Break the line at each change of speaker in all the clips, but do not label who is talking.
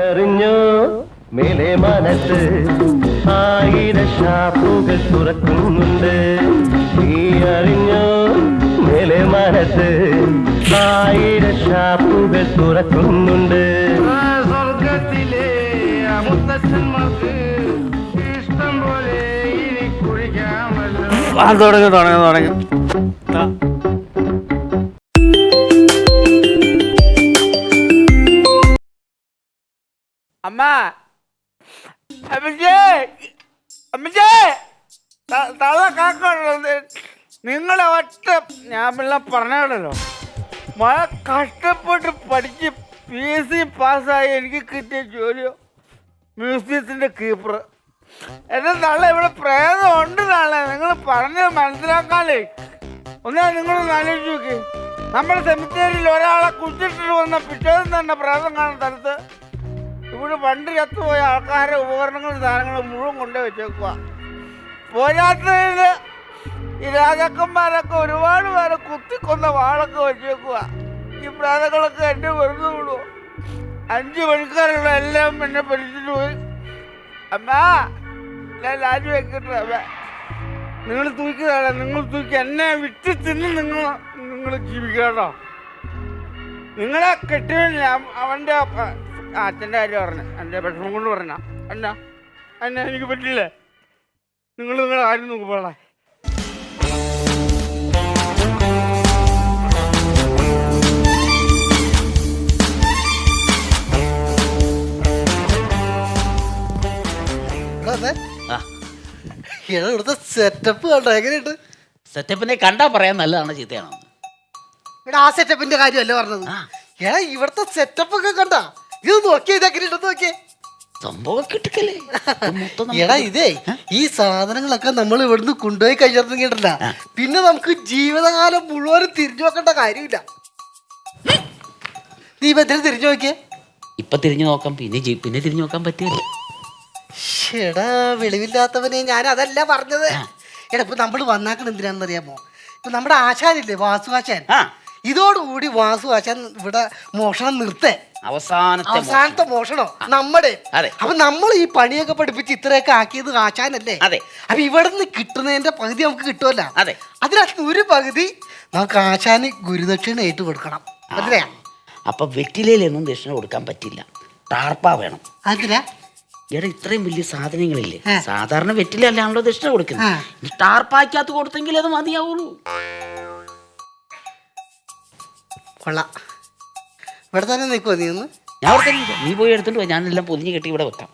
അറിഞ്ഞോ മേലെ മനസ്സ് ആയിരം ഷാപ്പുകൾ തുറക്കുന്നുണ്ട്. നീ അറിഞ്ഞോ മേലെ മനസ്സ് ആയിരം ഷാപ്പുകൾ തുറക്കുന്നുണ്ട്.
സ്വർഗത്തിലെ മുത്തച്ഛന്മാർക്ക് ഇഷ്ടം പോലെ ഇനി കുഴിക്കാമല്ലോ.
തുടങ്ങി അമ്മ തള്ള കാക്കുള്ളത് നിങ്ങളെ ഒറ്റ ഞാൻ പിന്നെ പറഞ്ഞല്ലോ. മഴ കഷ്ടപ്പെട്ട് പഠിച്ച് PSC പാസ്സായി എനിക്ക് കിട്ടിയ ജോലിയോ മ്യൂസിയത്തിൻ്റെ കീപ്പർ. എൻ്റെ തള്ള ഇവിടെ പ്രേതം ഉണ്ട് നാളെ നിങ്ങൾ പറഞ്ഞ് മനസ്സിലാക്കാനേ. ഒന്നാ നിങ്ങളൊന്ന് ആലോചിച്ച് നോക്കി. നമ്മുടെ സെമിത്തേരിയിൽ ഒരാളെ കുത്തിട്ടിട്ട് വന്ന പിറ്റേന്ന് തന്നെ പ്രേതം കാണുന്ന സ്ഥലത്ത് ഇവിടെ പണ്ട് ചത്തുപോയ ആൾക്കാരുടെ ഉപകരണങ്ങളും സാധനങ്ങളും മുഴുവൻ കൊണ്ടു വെച്ചേക്കുക. പോരാത്തതിന് ഈ രാജാക്കന്മാരൊക്കെ ഒരുപാട് പേരെ കുത്തിക്കൊന്ന വാളൊക്കെ വെച്ചേക്കുക. ഈ പ്രേതങ്ങളൊക്കെ എന്നെ വെറുതെ വിടുമോ? 5 മണിക്കാരുള്ള എല്ലാം എന്നെ പഠിച്ചിട്ട് പോയി. അമ്മാ ഞാൻ രാജിവെക്കട്ടെ. അമ്മ നിങ്ങൾ തൂക്കിയതാണ്. നിങ്ങൾ തൂക്കി എന്നെ വിറ്റ് തിന്ന് നിങ്ങൾ ജീവിക്കട്ടോ. നിങ്ങളെ കെട്ടിയ അവൻ്റെ അച്ഛൻ്റെ കാര്യം പറഞ്ഞു. എൻ്റെ വിഷമം കൊണ്ട് പറഞ്ഞ എന്നെ എനിക്ക് പറ്റില്ലേ. നിങ്ങളുടെ കാര്യം നോക്കുമ്പോളെ
ഇവിടുത്തെ സെറ്റപ്പ് കണ്ടോ? എങ്ങനെയുണ്ട്
സെറ്റപ്പിനെ കണ്ടാ പറയാൻ നല്ലതാണ് ചീത്തയാണോ?
എടാ ആ സെറ്റപ്പിന്റെ കാര്യമല്ലേ പറഞ്ഞത്. എടാ ഇവിടുത്തെ സെറ്റപ്പ് ഒക്കെ കണ്ടാ? ഇത് നോക്കിയേ, ഇതെങ്ങനെയുണ്ടെന്ന് നോക്കിയേ.
സംഭവം കിട്ടിക്കല്ലേ.
എടാ ഇതേ ഈ സാധനങ്ങളൊക്കെ നമ്മൾ ഇവിടുന്ന് കൊണ്ടുപോയി കഴിഞ്ഞിട്ടുണ്ടെങ്കിലല്ല പിന്നെ നമുക്ക് ജീവിതകാലം മുഴുവനും തിരിഞ്ഞു നോക്കേണ്ട കാര്യമില്ല. നീ ഇപ്പൊ എന്തിനും തിരിഞ്ഞു നോക്കിയേ?
ഇപ്പൊ തിരിഞ്ഞു നോക്കാം, പിന്നെ തിരിഞ്ഞു നോക്കാൻ പറ്റില്ല.
എടാ വെളിവില്ലാത്തവനെ, ഞാൻ അതല്ല പറഞ്ഞത്. എടാ ഇപ്പൊ നമ്മൾ വന്നാക്കണ എന്തിനാണെന്ന് അറിയാമോ? ഇപ്പൊ നമ്മുടെ ആശാനില്ലേ, വാസു ആശാൻ, ഇതോടുകൂടി വാസു ആശാൻ ഇവിടെ മോഷണം നിർത്തേ. അവസാനത്തെ മോഷണോ നമ്മുടെ. അപ്പൊ നമ്മൾ ഈ പണിയൊക്കെ പഠിപ്പിച്ച് ഇത്രയൊക്കെ ആക്കിയത് ആശാനല്ലേ. അപ്പൊ ഇവിടെ നിന്ന് കിട്ടുന്നതിന്റെ പകുതി നമുക്ക് കിട്ടുമല്ലോ. അതിനകത്ത് ഒരു പകുതി നമുക്ക് ആശാന് ഗുരുദക്ഷിണ ഏറ്റു കൊടുക്കണം. അതിനാ
അപ്പൊ വെറ്റിലയിലൊന്നും ദക്ഷിണ കൊടുക്കാൻ പറ്റില്ല, ടാർപ്പ വേണം.
അതിനാ
എടാ ഇത്രയും വലിയ സാധനങ്ങളില്ലേ, സാധാരണ വെറ്റിലല്ലാണല്ലോ ദക്ഷിണ കൊടുക്കുന്നത്. ടാർപ്പാക്കകത്ത് കൊടുത്തെങ്കിൽ അത് മതിയാവുള്ളൂ.
കൊള്ളാം. ഇവിടെ തന്നെ നിൽക്കുമോ നീ ഒന്ന്?
ഞാൻ അവിടെ തന്നെ. നീ പോയി എടുത്തിട്ട് പോയി, ഞാനെല്ലാം പൊതിഞ്ഞ് കെട്ടി ഇവിടെ വെക്കാം.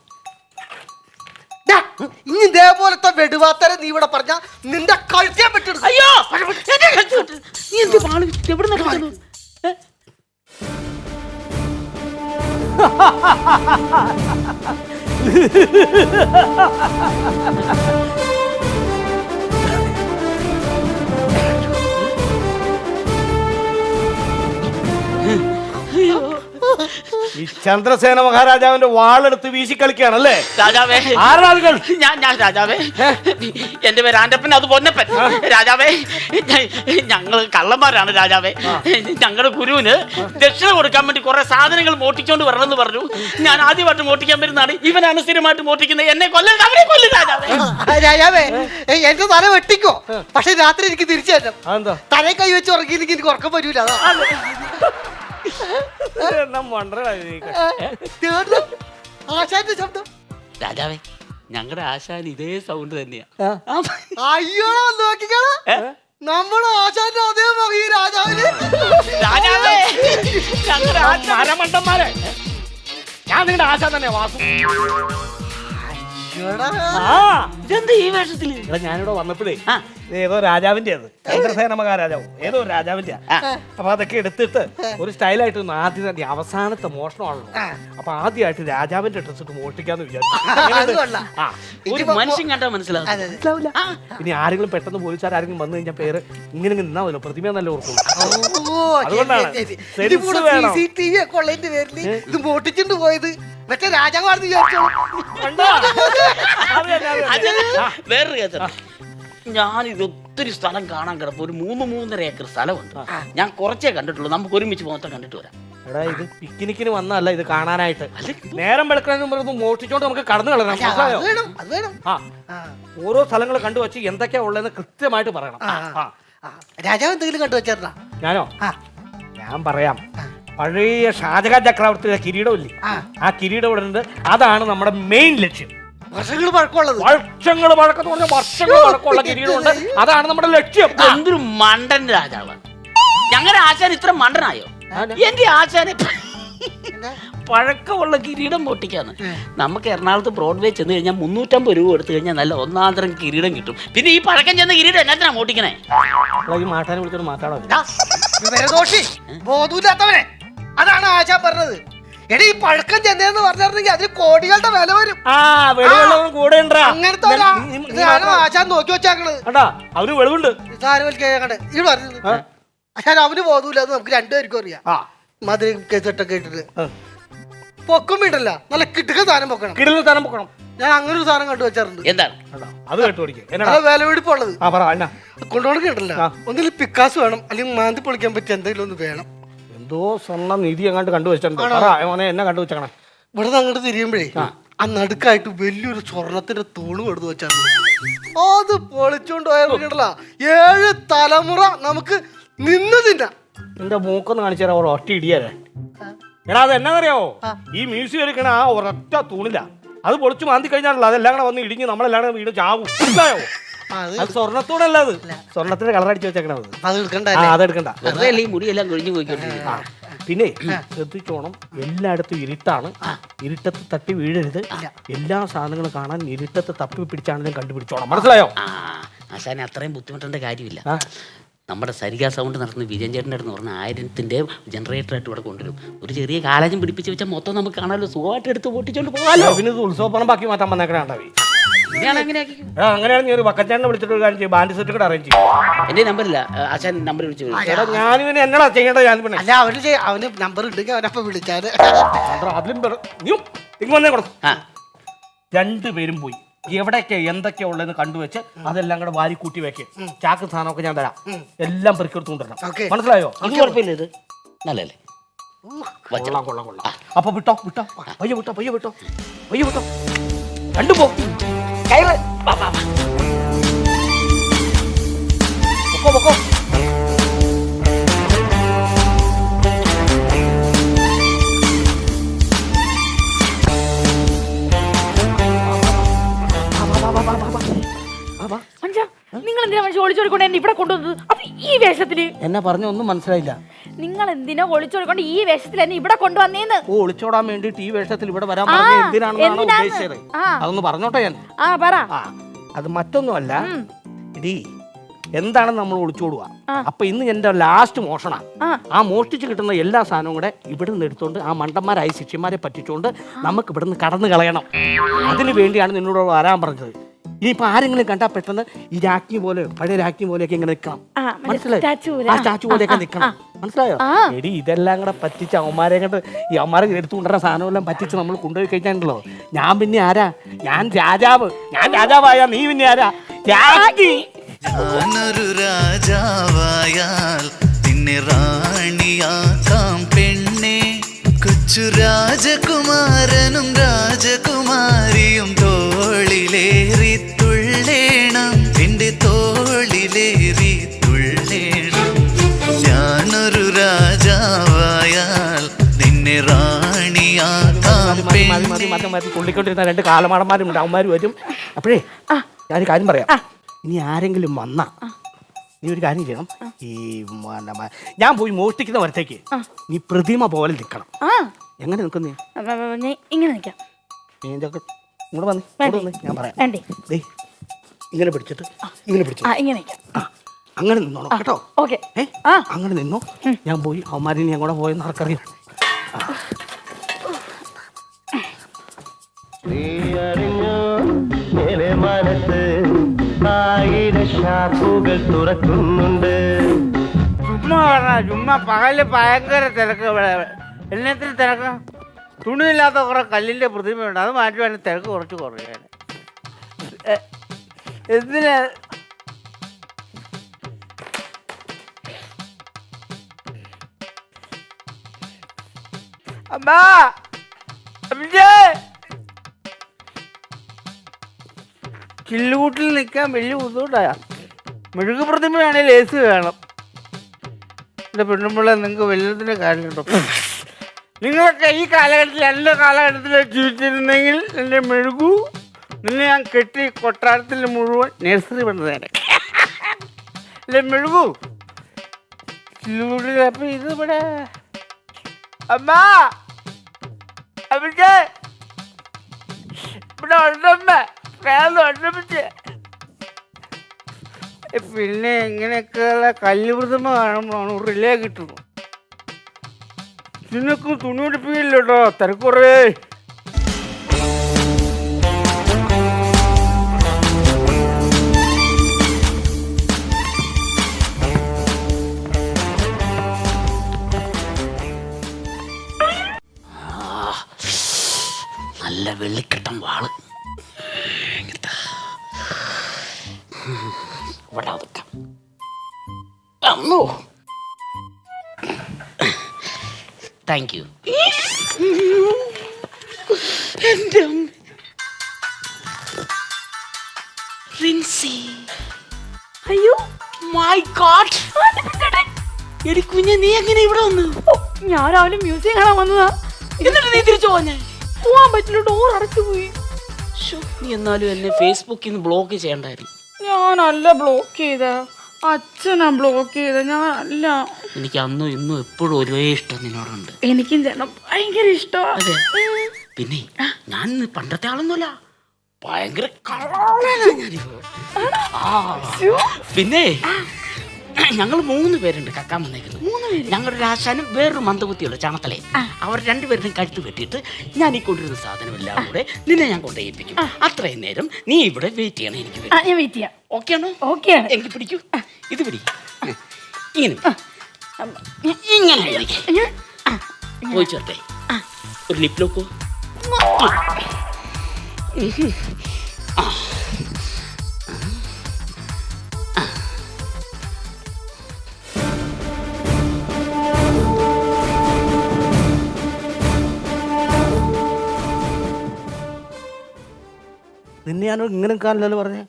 ഇനി ഇതേപോലത്തെ വെടുവാത്തരെ നീ ഇവിടെ പറഞ്ഞ നിന്റെ കഴുത്തിയാൻ പറ്റും.
അയ്യോ നീ എന്ത് പാളി എവിടെ നടക്കുന്നു?
ഈ ചന്ദ്രസേന മഹാരാജാവിന്റെ വാളെടുത്ത് വീശി കളിക്കുകയാണല്ലേ
രാജാവേ?
ആരാളുകൾ?
ഞാൻ രാജാവേ. എന്റെ പേര് ആന്റപ്പൻ, അത് പൊന്നപ്പൻ. രാജാവേ ഞങ്ങൾ കള്ളന്മാരാണ് രാജാവേ. ഞങ്ങളുടെ ഗുരുവിന് ദക്ഷിണ കൊടുക്കാൻ വേണ്ടി കുറെ സാധനങ്ങൾ മോട്ടിച്ചോണ്ട് വരണമെന്ന് പറഞ്ഞു. ഞാൻ ആദ്യമായിട്ട് മോട്ടിക്കാൻ വരുന്നതാണ്. ഇവനാണ് സ്ഥിരമായിട്ട് മോട്ടിക്കുന്നത്. എന്നെ കൊല്ലരുത്, അവരെ കൊല്ലും രാജാവേ.
രാജാവേ എന്റെ തല വെട്ടിക്കോ, പക്ഷെ രാത്രി എനിക്ക് തിരിച്ചു തരണം. തലേ കൈ വെച്ച് ഉറങ്ങിയെങ്കിൽ എനിക്ക് ഉറക്കം പറ്റൂല. ആശാന്റെ ശബ്ദം
രാജാവേ, ഞങ്ങളുടെ ആശാൻ ഇതേ സൗണ്ട് തന്നെയാ.
അയ്യോ നോക്കിക്കള, നമ്മുടെ ആശാന്റെ അതേ മകി രാജാവിന്.
രാജാവേ ഞങ്ങളുടെ
മണ്ടന്മാരെ, ഞാൻ നിങ്ങളുടെ ആശാൻ തന്നെ വാസു.
ഇതെന്ത് ഈ വേഷത്തില്?
ഞാനിവിടെ വന്നപ്പോഴേ ഏതോ രാജാവിന്റെ ചന്ദ്രസേന മഹാരാജാവ് ഏതോ രാജാവിന്റെ. അപ്പൊ അതൊക്കെ എടുത്തിട്ട് ഒരു സ്റ്റൈലായിട്ട് ആദ്യം അവസാനത്തെ മോഷണമാണല്ലോ. അപ്പൊ ആദ്യമായിട്ട് രാജാവിന്റെ ഡ്രസ് ഇട്ട് മോഷ്ടിക്കാന്ന് വിചാരിച്ചു.
ഒരു മനുഷ്യൻ കണ്ടാ മനസ്സിലാവില്ല.
ഇനി ആരെങ്കിലും പെട്ടെന്ന് പോലീസുകാർ ആരെങ്കിലും വന്നു കഴിഞ്ഞാൽ പേര് ഇങ്ങനെ നിന്നാവല്ലോ, പ്രതിമ നല്ല ഓർക്കും. അതുകൊണ്ടാണ്
കൊള്ളേന്റെ പേരിൽ ഇത് മോട്ടിച്ചിട്ട് പോയത്. മറ്റേ രാജാവാണെന്ന് വിചാരിച്ചോ.
വേറൊരു കേട്ടോ, ഞാനിത് ഒത്തിരി സ്ഥലം കാണാൻ കിടപ്പ്. ഒരു 3-3.5 ഏക്കർ സ്ഥലമുണ്ട്. ഞാൻ കുറച്ചേ കണ്ടിട്ടുള്ളൂ. നമുക്ക് ഒരുമിച്ച് മൊത്തം കണ്ടിട്ട് വരാം.
എടാ ഇത് പിക്നിക്കിന് വന്നല്ല ഇത് കാണാനായിട്ട്. നേരം വെളുക്കണമെന്ന് മോഷ്ടിച്ചോണ്ട് നമുക്ക് കടന്നു കളയണം. മനസ്സിലായോ?
അത് വേണം.
ആ ഓരോ സ്ഥലങ്ങൾ കണ്ടുവച്ച് എന്തൊക്കെയാ ഉള്ളതെന്ന് കൃത്യമായിട്ട് പറയണം.
രാജാവ് എന്തെങ്കിലും കണ്ടുവച്ചാ?
ഞാനോ? ഞാൻ പറയാം. പഴയ ഷാജഹാൻ ചക്രവർത്തിയുടെ കിരീടമില്ലേ, ആ കിരീടം ഇവിടെ ഉണ്ട്. അതാണ് നമ്മുടെ മെയിൻ ലക്ഷ്യം.
വർഷങ്ങൾ പഴക്കമുള്ളത്,
വർഷങ്ങൾ പഴക്കം പറഞ്ഞ വർഷങ്ങൾ പഴക്കമുള്ള കിരീടമുണ്ട്. അതാണ് നമ്മുടെ ലക്ഷ്യം.
എന്തൊരു മണ്ടൻ രാജാവ്! ഞങ്ങളുടെ ആശാൻ ഇത്ര മണ്ടനായോ? എന്റെ ആശാനെ പഴക്കമുള്ള കിരീടം പൊട്ടിക്കാന്ന്. നമുക്ക് എറണാകുളത്ത് ബ്രോഡ്വേ ചെന്ന് കഴിഞ്ഞാൽ 350 രൂപ എടുത്തു കഴിഞ്ഞാൽ നല്ല ഒന്നാന്തരം കിരീടം കിട്ടും. പിന്നെ ഈ പഴക്കം ചെന്ന കിരീടം എന്നാത്തിനാ പൊട്ടിക്കണേ?
ഈ മാട്ടാനെ വിളിച്ചോണ്ട് മാറ്റാടോ.
വിവരദോഷി, ബോധമില്ലാത്തവനെ. അതാണ് ആശാൻ പറഞ്ഞത്. എടാ ഈ പഴക്കം ചെന്നേന്ന് പറഞ്ഞിരുന്നെങ്കിൽ അതിന് കോടികളുടെ വില വരും.
കൂടെ
അങ്ങനത്തെ ആശാൻ നോക്കി വെച്ചാക്കണ്.
അവന് വെളിവുണ്ട്.
ഇവിടെ പറഞ്ഞത് ആശാൻ അവന് ബോധമില്ലാന്ന് നമുക്ക് രണ്ടുപേർക്കും അറിയാം. മധുര കേസൊക്കെ ഇട്ടിട്ട് പൊക്കും വീട്ടല്ല, നല്ല കിട്ടുക സാധനം പൊക്കണം.
കിടന്ന സാധനം പൊക്കണം.
ഞാൻ അങ്ങനെ ഒരു സാധനം കണ്ടു വെച്ചാറുണ്ട്.
എന്താണ്
അത് കേട്ടുപിടിക്കും.
വില പിടിപ്പുള്ളത് കൊണ്ടുപോകണ്ടല്ല.
ആ.
ഒന്നിൽ പിക്കാസ് വേണം, അല്ലെങ്കിൽ മാന്തി പൊളിക്കാൻ പറ്റിയ എന്തെങ്കിലും ഒന്ന് വേണം.
എന്തോ സ്വർണ്ണ നിധി അങ്ങോട്ട് കണ്ടുവച്ചിട്ടുണ്ട്. എന്നെ കണ്ടുവച്ചേക്കണേ.
ഇവിടെ നിന്ന് അങ്ങോട്ട് തിരിയുമ്പോഴേ ആ നടുക്കായിട്ട് വലിയൊരു സ്വർണത്തിന്റെ തൂണ് കൊടുത്തു വെച്ചായിരുന്നു. അത് പൊളിച്ചോണ്ട് പോയാൽ 7 തലമുറ നമുക്ക് നിന്ന് തിന്നാം.
നിന്റെ മൂക്കൊന്ന് കാണിച്ചു തരാം. ഒറ്റ ഇടിയാലേ. എടാ അത് എന്നാന്നറിയാവോ? ഈ മ്യൂസിയം എടുക്കണ ആ ഒരൊറ്റ തൂണില്ല. അത് പൊളിച്ചു മാന്തി കഴിഞ്ഞാണല്ലോ അതെല്ലാം കൂടെ വന്ന് ഇടിഞ്ഞ് നമ്മളെല്ലാം വീട് ചാവും. മനസ്സിലായോ? അത് സ്വർണ്ണത്തൂണല്ല, അത് സ്വർണ്ണത്തിന്റെ കളർ അടിച്ച് വെച്ചേക്കണത്. അതെടുക്കണ്ട.
മുടിയെല്ലാം കൊഴിഞ്ഞു പോയിക്കൊണ്ടിരിക്കും.
പിന്നെ ശ്രദ്ധിച്ചോണം, എല്ലായിടത്തും ഇരുട്ടാണ്. ഇരുട്ടത്ത് തട്ടി വീഴരുത്. എല്ലാ സാധനങ്ങളും കാണാൻ ഇരുട്ടത്ത് തപ്പി പിടിച്ചാണെങ്കിലും കണ്ടുപിടിച്ചോണം. മനസ്സിലായോ?
ആശാനെ അത്രയും ബുദ്ധിമുട്ടേണ്ട കാര്യമില്ല. നമ്മുടെ സരിഗാ സൗണ്ട് നടത്തുന്ന വിജയൻ ചേട്ടൻ്റെ അടുത്ത് പറഞ്ഞ 1000-ന്റെ ജനറേറ്ററായിട്ട് ഇവിടെ കൊണ്ടുവരും. ഒരു ചെറിയ കാലേജും പിടിപ്പിച്ച് വെച്ചാൽ മൊത്തം നമുക്ക് കാണാമല്ലോ. സുഖമായിട്ട് എടുത്ത് പൊട്ടിച്ചോണ്ട് പോകാമല്ലോ.
പിന്നെ ഉത്സവപ്പണം ബാക്കി മാറ്റാൻ വന്നേക്കണാണ്ടാവി. അങ്ങനെയാണ് നീ ഒരു വക്കച്ചാനെ വിളിച്ചിട്ട് ഒരു കാര്യം ചെയ്യും. ബാൻഡ് സെറ്റ് കൂടെ അറേഞ്ച് ചെയ്യും.
എന്റെ നമ്പറില്ല, ആശാൻ നമ്പർ വിളിച്ചു.
ഞാനിവന് എന്നടാ ചെയ്യേണ്ടത്? ഞാൻ പിന്നെ
അല്ല അവന് നമ്പർ ഉണ്ടെങ്കിൽ അവനപ്പം വിളിച്ചാല്
അതിലും ഇങ്ങ് വന്നേ കൊടുക്കും. രണ്ടുപേരും പോയി എവിടെയൊക്കെ എന്തൊക്കെയാ ഉള്ളതെന്ന് കണ്ടുവെച്ച് അതെല്ലാം കൂടെ വാരി കൂട്ടി വെക്ക്. ചാക്ക് സാധനമൊക്കെ ഞാൻ തരാം. എല്ലാം പെറുക്കെടുത്ത് കൊണ്ടുവരണം. മനസ്സിലായോ?
ഇത് കുഴപ്പമില്ല, ഇത് നല്ലല്ലേ?
കൊള്ളാം. അപ്പൊ വിട്ടോ പയ്യെ വിട്ടോ. രണ്ടും പോ. പൊക്കോ.
നിങ്ങൾ എന്തിനാ മനുഷ്യ ഒളിച്ചോടിക്കൊണ്ട് എന്നെ ഇവിടെ കൊണ്ടുവന്നത്? അപ്പൊ ഈ വേഷത്തില്
എന്നെ പറഞ്ഞ ഒന്നും മനസ്സിലായില്ല.
നിങ്ങൾ എന്തിനാ ഒളിച്ചോടിക്കൊണ്ട് ഈ വേഷത്തിൽ എന്നെ ഇവിടെ കൊണ്ടുവന്നേന്ന്?
ഒളിച്ചോടാൻ വേണ്ടിട്ട് ഈ വേഷത്തിൽ ഇവിടെ വരാൻ പറഞ്ഞ എന്തിനാണെന്നാണ് ഉദ്ദേശിച്ചത്. അതൊന്ന് പറഞ്ഞോട്ടെ ഞാൻ.
പറ.
അത് മറ്റൊന്നുമല്ല. ഇടി എന്താണ് നമ്മൾ ഒളിച്ചോടുക. അപ്പൊ ഇന്ന് എന്റെ ലാസ്റ്റ് മോഷണ. ആ മോഷ്ടിച്ച് കിട്ടുന്ന എല്ലാ സാധനവും കൂടെ ഇവിടെ നിന്ന് എടുത്തോണ്ട് ആ മണ്ടന്മാരായ ശിഷ്യന്മാരെ പറ്റിച്ചോണ്ട് നമുക്ക് ഇവിടെ നിന്ന് കടന്നു കളയണം. അതിനു വേണ്ടിയാണ് നിന്നോട് വരാൻ പറഞ്ഞത്. ഇനിയിപ്പോ ആരെങ്കിലും കണ്ടാൽ പെട്ടെന്ന് ഈ രാജ്ഞി പോലെ, പഴയ രാജ്ഞി പോലെയൊക്കെ ഇങ്ങനെ നിൽക്കണം. മനസ്സിലായോ? ആ സ്റ്റാച്ചു പോലെയൊക്കെ നിൽക്കണം. മനസ്സിലായോ? എടി ഇതെല്ലാം കൂടെ പറ്റിച്ച് അവന്മാരെ കണ്ട് ഈ അവന്മാരെ എടുത്തുകൊണ്ടുവരുന്ന സാധനമെല്ലാം പറ്റിച്ച് നമ്മൾ കൊണ്ടുപോയി കഴിക്കാനുണ്ടല്ലോ. ഞാൻ പിന്നെ ആരാ? ഞാൻ രാജാവായ നീ പിന്നെ ആരാ? രാജ്ഞി.
ഞാനൊരു രാജാവായാൽ നിന്നെ റാണിയാക്കാം പെണ്ണെ. കൊച്ചു രാജകുമാരനും രാജകുമാരിയും തോളിലേറി തുള്ളേണം, എന്റെ തോളിലേറി തുള്ളേണം. ഞാനൊരു രാജാവായാൽ നിന്നെ റാണിയാക്കാം പെണ്ണെ.
തുള്ളിക്കൊണ്ടിരുന്ന 2 കാലമാടന്മാരുണ്ട്. അവന്മാർ വരും. അപ്പോഴേ ഞാനൊരു കാര്യം പറയാം. ഇനി ആരെങ്കിലും വന്നാ നീ ഒരു കാര്യം ചെയ്യണം. ഈ ഞാൻ പോയി മോഷ്ടിക്കുന്ന വരത്തേക്ക് നീ പ്രതിമ പോലെ നിൽക്കണം. എങ്ങനെ നിൽക്കുന്നേ?
ഇങ്ങനെ നിൽക്കാം.
ഇങ്ങോട്ട് വന്നേ. ഞാൻ പറയാം. ഇങ്ങനെ പിടിച്ചിട്ട് ഇങ്ങനെ പിടിച്ചു അങ്ങനെ നിന്നോണം കേട്ടോ. അങ്ങനെ നിന്നോ. ഞാൻ പോയി അവന്മാരിനി ഞാൻ കൂടെ പോയെന്ന് ആർക്കറിയാം.
നീ അറിഞ്ഞോ മേലെ മനസ്സ് 1000 ഷാപ്പുകൾ തുറക്കുന്നുണ്ട്.
ചുമ്മാ പകല് ഭയങ്കര തിരക്ക്. എല്ലാത്തിനും തിരക്ക്. തുണിയില്ലാത്ത കുറെ കല്ലിന്റെ പ്രതിമയുണ്ട്. അത് മാറ്റുവാനും തിരക്ക് കുറച്ച് കുറയാണ്. എന്തിനാ അമ്മാ അമ്മേ ചില്ലുകൂട്ടിൽ നിൽക്കാൻ വലിയ ബുദ്ധിമുട്ടായ മെഴുകു പ്രതിമയാണെങ്കിൽ AC വേണം. എൻ്റെ പെണ്ണുമ്പിള്ള നിങ്ങൾക്ക് വലുതിൻ്റെ കാര്യമുണ്ടോ? നിങ്ങളൊക്കെ ഈ കാലഘട്ടത്തിൽ എൻ്റെ കാലഘട്ടത്തിൽ ജീവിച്ചിരുന്നെങ്കിൽ എൻ്റെ മെഴുകു നിന്നെ ഞാൻ കെട്ടി കൊട്ടാരത്തിൽ മുഴുവൻ നഴ്സറി പണിതേനെ. എൻ്റെ മെഴുകു ചില്ലുകൂട്ടിൽ അപ്പം ഇതിവിടെ അമ്മ അവിടെ ഇവിടെ ഉണ്ടമ്മ ഒണ്ടപ്പിച്ച്. പിന്നെ ഇങ്ങനെയൊക്കെയുള്ള കല്ലുപ്രതിമ കാണുമ്പോഴാണ് റിലേ കിട്ടുന്നത്. നിനക്ക് തുണി ഉടുപ്പിക്കില്ല കേട്ടോ, തിരക്കുറേ.
നല്ല വെള്ളിക്കെട്ടൻ വാള് ഇവിടെ ഒതുക്കാം. അമ്മോ താങ്ക് യു. എൻ്റെ റിൻസി,
അയ്യോ
മൈ ഗോഡ്. എടി കുഞ്ഞെ, നീ എങ്ങനെ ഇവിടെ വന്നു?
ഞാൻ രാവിലെ മ്യൂസിയം കാണാൻ വന്നതാ.
എന്നിട്ട് നീ തിരിച്ചു പോഞ്ഞേ?
പോവാൻ പറ്റില്ല, ഡോർ അടച്ചു പോയി.
നീ എന്നാലും എന്നെ ഫേസ്ബുക്കിൽ നിന്ന് ബ്ലോക്ക് ചെയ്യണ്ടായിരുന്നു.
ഞാനല്ല ബ്ലോക്ക് ചെയ്ത, അച്ഛനാ ബ്ലോക്ക് ചെയ്ത, ഞാനല്ല.
എനിക്ക് അന്നും ഇന്നും എപ്പോഴും ഒരേ ഇഷ്ടം നിന്നോടുണ്ട്.
എനിക്കും ചേട്ടൻ ഭയങ്കര ഇഷ്ടമാണ്.
പിന്നെ ഞാൻ പണ്ടത്തെ ആളൊന്നുമല്ല, ഭയങ്കര കള്ളനാ ഞാനിപ്പോ. പിന്നെ ഞങ്ങൾ 3 പേരുണ്ട് കക്കാൻ വന്നേക്കുന്നത്. ഞങ്ങളുടെ ആശാനും വേറൊരു മന്ദബുദ്ധിയുള്ള ചാണത്തലേ. അവർ 2 പേരും കഴുത്ത് വെട്ടിയിട്ട് ഞാൻ ഈ കൊണ്ടിരുന്ന സാധനം എല്ലാം കൂടെ നിന്നെ ഞാൻ കൊണ്ടേൽപ്പിക്കും. അത്രയും നേരം നീ ഇവിടെ വെയിറ്റ് ചെയ്യണം. എനിക്ക്
ഞാൻ വെയിറ്റ് ചെയ്യാം.
ഓക്കെ ആണോ?
ഓക്കെ.
എങ്കിൽ പിടിക്കൂ, ഇത് പിടി. ഇങ്ങനെ ഇങ്ങനെ പോയി ചേർത്തേ. ഒരു ലിപ് ലോക്കോ.
നിന്നെ ഞാൻ ഇങ്ങനെ നിൽക്കാനല്ലോ പറഞ്ഞേ.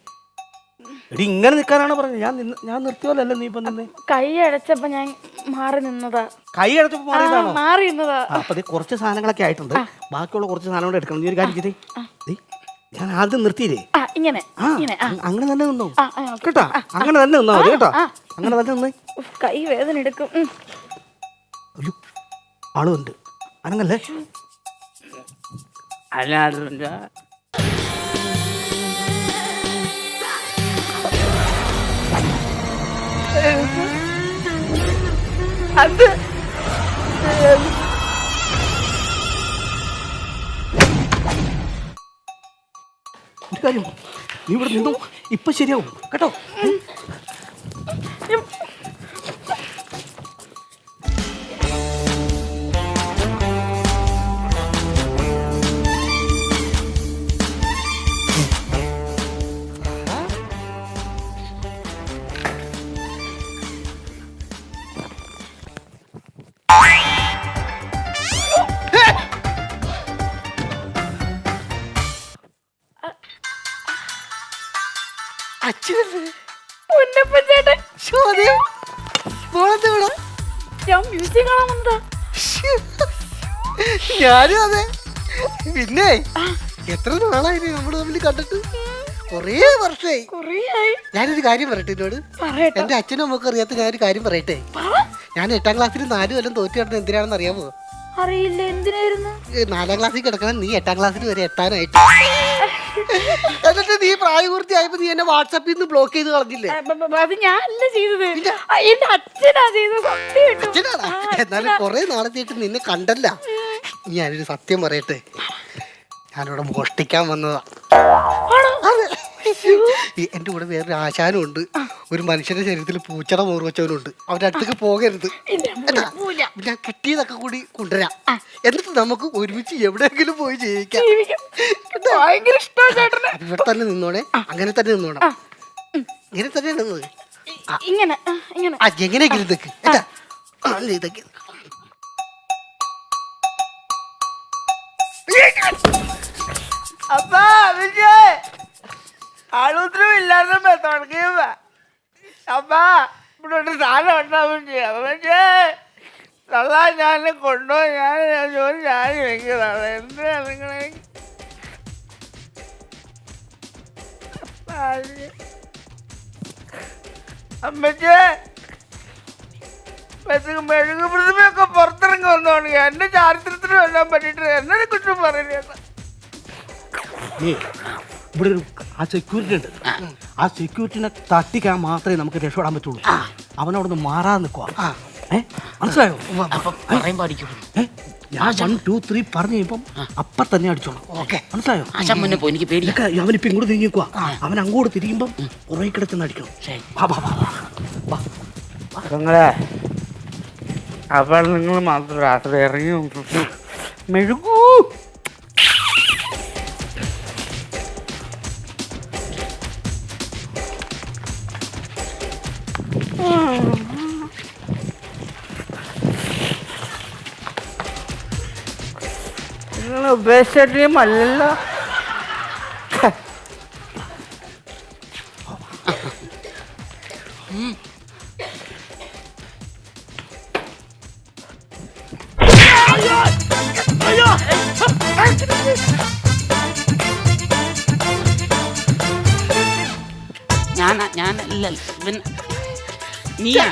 എടി ഇങ്ങനെ നിൽക്കാനാണ് പറഞ്ഞത്. ഞാൻ നിർത്തിയോലല്ലോ നീ ഇപ്പൊ നിന്നെ.
കൈ അടച്ചപ്പോ ഞാൻ മാറി നിന്നതാ.
കൈ അടച്ചപ്പോ മാറിയതാണോ?
മാറി നിന്നതാ.
അപ്പൊ കുറച്ച് സാധനങ്ങളൊക്കെ ആയിട്ടുണ്ട്. ബാക്കിയുള്ള കുറച്ച് സാധനം കൂടെ എടുക്കണം. നീ ഒരു കാര്യം ചെയ്തേ, ഞാൻ ആദ്യം നിർത്തിയില്ലേ,
ഇങ്ങനെ
അങ്ങനെ തന്നെ നിന്നോ കേട്ടോ. അങ്ങനെ തന്നെ നിന്നാ മതി കേട്ടോ. അങ്ങനെ തന്നെ നിന്നേ.
കൈ വേദന എടുക്കും.
ഒരു ആളുണ്ട്, അനങ്ങല്ലേ.
അല്ല അത്
ഒരു കാര്യം, നീ ഇവിടെ നിന്നോ, ഇപ്പൊ ശരിയാവും കേട്ടോ.
ഞാൻ മ്യൂസിയം കാണാൻ വന്നതാ.
ഞാനും അതെ. പിന്നെ എത്ര നാളായി നമ്മൾ തമ്മിൽ കണ്ടിട്ട്? കൊറേ വർഷമായി. ഞാനൊരു കാര്യം പറയട്ടെ എന്നോട്. എന്റെ അച്ഛനും അമ്മക്കും അറിയാത്ത ഞാനൊരു കാര്യം പറയട്ടെ. ഞാൻ 8ാം ക്ലാസ്സിൽ 4 കൊല്ലം തോറ്റു കിടന്നത് എന്തിനാണെന്ന് അറിയാമോ?
അറിയില്ല. എന്തിനായിരുന്നു?
4ാം ക്ലാസ്സിൽ കിടക്കണം, നീ 8ാം ക്ലാസ്സിൽ വരെ എത്താനായിട്ട്. എന്നിട്ട് നീ പ്രായപൂർത്തിയായപ്പോ നീ എന്നെ വാട്സാപ്പിൽ നിന്ന് ബ്ലോക്ക് ചെയ്ത് കളഞ്ഞില്ലേ?
അത് ഞാനല്ല ചെയ്തത്, എന്റെ അച്ഛനാ ചെയ്തത്.
അച്ഛനാണ്. എന്നാലും കൊറേ നാളത്തേക്ക് നിന്നെ കണ്ടല്ല. ഞാനൊരു സത്യം പറയട്ടെ, ഞാനിവിടെ മോഷ്ടിക്കാൻ വന്നതാ. എന്റെ കൂടെ വേറൊരു ആശാനും ഉണ്ട്. ഒരു മനുഷ്യന്റെ ശരീരത്തിൽ പൂച്ചട മോറ് വെച്ചവനുണ്ട്. അവരുടെ അടുത്തേക്ക് പോകരുത്. ഞാൻ കിട്ടിയതൊക്കെ കൂടി കൊണ്ടുവരാം. എന്നിട്ട് നമുക്ക് ഒരുമിച്ച് എവിടെയെങ്കിലും പോയി ജീവിക്കാം. ഇവിടെ തന്നെ നിന്നോണേ. അങ്ങനെ തന്നെ നിന്നോണം. ഇങ്ങനെ തന്നെ നിന്നത്. എങ്ങനെയെങ്കിലും ഇതൊക്കെ ഇതൊക്കെ
അപ്പാ അമ്മച്ചേ ആളൂത്രം ഇല്ലാതെ തുടങ്ങിയപ്പ അപ്പാ ഇവിടെ ഒരു സാധനം ഉണ്ടാവുകയും അമ്മച്ചേ തള്ളാ ഞാൻ കൊണ്ടുപോയി ഞാൻ ജോലി ഞാൻ വെക്കുന്നതാണ് എന്തിനാ നിങ്ങളെ അമ്മച്ചേ മെഴുകു പ്രതിമയൊക്കെ പുറത്തിറങ്ങി വന്നോണ്ട് എന്റെ ചാരിത്രത്തിന് വല്ലാൻ പറ്റിട്ട് എന്നെ കുറ്റം പറയുന്നത്
നീ ഇവിടെ ഒരു ആ സെക്യൂരിറ്റി ഉണ്ട്. ആ സെക്യൂരിറ്റിനെ തട്ടിക്കാൻ മാത്രമേ നമുക്ക് രക്ഷപ്പെടാൻ പറ്റുള്ളൂ. അവനവിടെ നിന്ന് മാറാതെ നിൽക്കുക. മനസ്സിലായോ?
പറയുമ്പോ അടിക്കും.
ഞാൻ 1 2 3 പറഞ്ഞു കഴിയുമ്പം അപ്പം തന്നെ അടിച്ചോളാം. മനസ്സിലായോ?
ആശാൻ മുന്നേ പോയി, എനിക്ക് പേടി.
അവനിപ്പോ ഇങ്ങോട്ട് തിരിഞ്ഞിക്കുക. അവൻ അങ്ങോട്ട് തിരിയുമ്പം കുറേ കിടത്തുന്ന അടിക്കണം.
നിങ്ങളെ അപ്പോൾ നിങ്ങൾ മാത്രം രാത്രി ഇറങ്ങി മെഴുകൂ. നിങ്ങൾ ഉദ്ദേശിച്ച ടീമല്ലല്ലോ.
ഞാനല്ല നീയാ.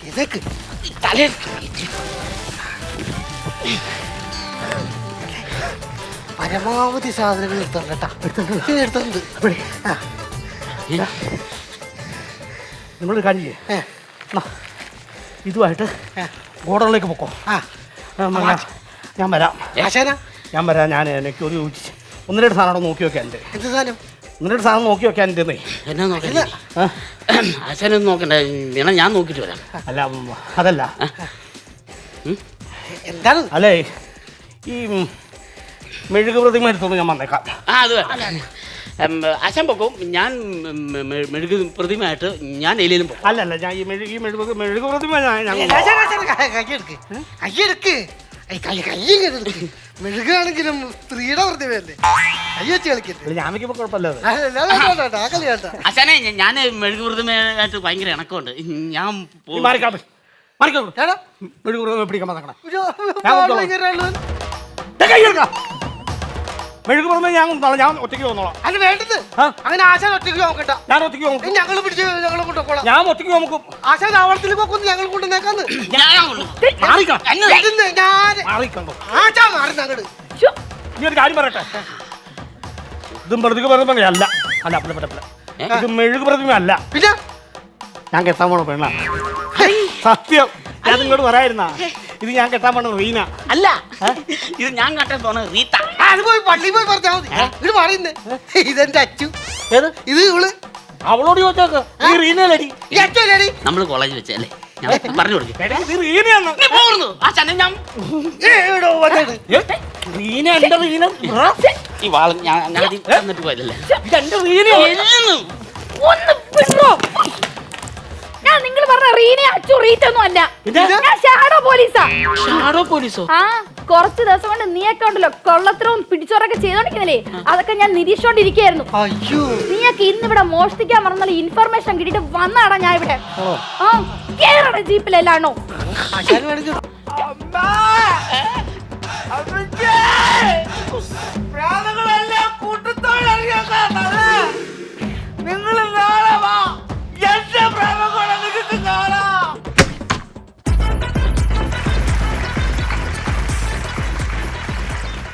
ഇതൊക്കെ
തലേ
പരമാവധി സാധനങ്ങൾ എടുത്തോണ്ട് കേട്ടാ. എടുത്തോണ്ട്
നിങ്ങളൊരു കാര്യം ചെയ്യേ, ഇതുമായിട്ട് ഗോഡൗണിലേക്ക് പൊക്കോ. ഞാൻ വരാം.
ആശാനാ
ഞാൻ വരാം. ഞാൻ എനിക്ക് ഒരു 1-2 സാധനം നോക്കി വെക്കാൻ ഉണ്ട്.
എന്ത് സാധനം?
1-2 സാധനം നോക്കി വെക്കാൻ ഉണ്ടെന്നേ.
എന്നാ നോക്കണ്ട, ആശാനൊന്നും നോക്കണ്ട, വേണം ഞാൻ നോക്കിട്ട് വരാം.
അല്ല അതല്ല,
എന്താണ്?
അല്ലേ ഈ മെഴുകു പ്രതിമ എടുത്തോണ്ട് ഞാൻ വന്നേക്കാം.
അത് ആശാൻ പൊക്കും, ഞാൻ മെഴുകു പ്രതിമയായിട്ട് ഞാൻ എലിയിലും പോകും.
അല്ലല്ല, ഞാൻ ഈ മെഴുകു പ്രതിമ
കയ്യെടുക്ക്, കയ്യെടുക്ക്, കയ്യെടുക്ക്. മെഴുകാണെങ്കിലും സ്ത്രീയുടെ പ്രതിമയല്ലേ, കൈ വെച്ച് കളിക്കരുത്.
ഞാൻ വെക്കുമ്പോ കുഴപ്പമില്ല.
ആ കളി കേട്ടോ.
ആശാനെ, ഞാൻ മെഴുകു പ്രതിമയായിട്ട് ഭയങ്കര ഇണക്കമുണ്ട്. ഞാൻ
മെഴുകു പ്രതിമ പിടിക്കാൻ വന്നേക്കണം. മെഴുകു പ്രതിമ ഞാൻ ഒറ്റയ്ക്ക് വന്നോളാം.
അത് വേണ്ടത് അങ്ങനെ ആശാൻ ഒറ്റയ്ക്ക് നോക്കണ്ട.
ഞാൻ ഒറ്റയ്ക്ക് നോക്കും.
ഞങ്ങൾ പിടിച്ച് ഞങ്ങളെ കൊണ്ടുപോകണം.
ഞാൻ ഒറ്റയ്ക്ക് നോക്കും.
ആശാൻ ആവളത്തിൽ പോക്കൊന്ന് ഞങ്ങൾ കൊണ്ടുവന്നേക്കാന്ന്. ആശാൻ മാറി ഞങ്ങള്.
നീ ഒരു കാര്യം പറയട്ടെ, ഇതും പ്രതിക പ്രതിമ അല്ല. അല്ല ഇത് മെഴുകു പ്രതിമ അല്ല.
പിന്നെ
ഞാൻ കെട്ടാൻ പോണ പെണ്ണ. സത്യം, ഞാൻ നിങ്ങളോട് പറയായിരുന്ന ഇത് ഞാൻ കെട്ടാൻ പോണ റീന
അല്ല, ഇത് ഞാൻ കെട്ടാൻ പോണ റീത്ത.
അത് പോയി പള്ളിയിൽ പോയി പറഞ്ഞാൽ മതി. ഇത് പറയുന്നേ ഇതെന്റെ അച്ചു.
ഏത്?
ഇത് ഇവള്.
അവളോട് ചോദിച്ചോക്ക്, നീ റീനല്ലടി.
നമ്മള് കോളേജ് വെച്ചല്ലേ, ഞാൻ പറഞ്ഞു കൊടുക്കും.
നീ റീനയാണ്. റീന എന്റെ റീന.
ഈ വാള് ഞാൻ തന്നിട്ട് പോയതല്ലേ.
ഇതെന്റെ റീന.
ഞാൻ നിങ്ങൾ പറഞ്ഞ റീന അച്ചു റീറ്റൊന്നും അല്ല, ഞാൻ ഷാഡോ പോലീസാ.
ഷാഡോ പോലീസോ?
ആ, കുറച്ച് ദിവസം കൊണ്ട് നീയൊക്കെ ഉണ്ടല്ലോ കൊള്ളത്രവും പിടിച്ചോറൊക്കെ ചെയ്തോണ്ടിരിക്കുന്നില്ലേ, അതൊക്കെ ഞാൻ നിരീക്ഷിച്ചോണ്ടിരിക്കുകയായിരുന്നു. നീയൊക്കെ ഇന്നിവിടെ മോഷ്ടിക്കാൻ മറന്നുള്ള ഇൻഫർമേഷൻ കിട്ടിട്ട് വന്നാടാ ഞാൻ ഇവിടെ. ആ, കേറണ ജീപ്പിലെല്ലാണോ?